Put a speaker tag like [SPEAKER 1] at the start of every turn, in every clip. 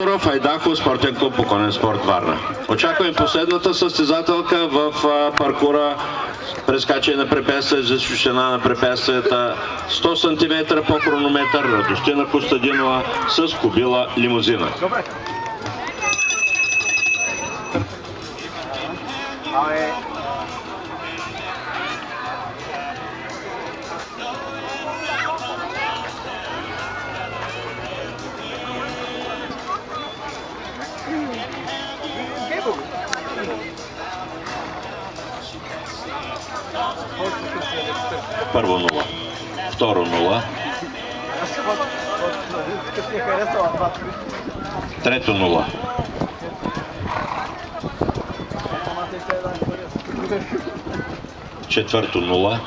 [SPEAKER 1] Айдахов, спортен клуб по конен спорт Варна. Очакваме последната състезателка в паркура прескачане на препятствия за височина на препятствията 100 см по хронометър. Радостина Костадинова с кобила лимузина. Първо 0, второ 0, трето 0, четвърто 0,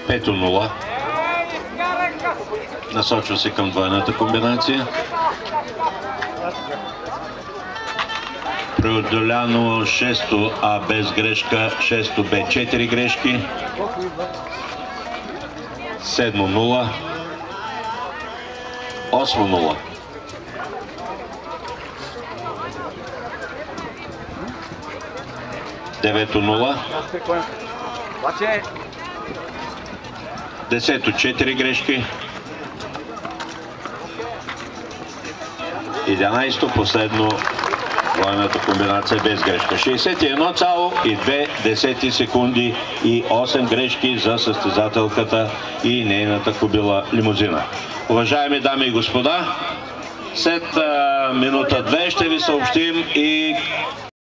[SPEAKER 1] пето 0, насочва се към двойната комбинация. Преодоляно 6-то А без грешка, 6-то Б 4 грешки, 7-то 0, 8-то 0, 9-то 0, 10-то 4 грешки, 11-то последно двойната комбинация без грешка. 61,2 секунди и 8 грешки за състезателката и нейната кобила лимузина. Уважаеми дами и господа, след минута 2 ще ви съобщим и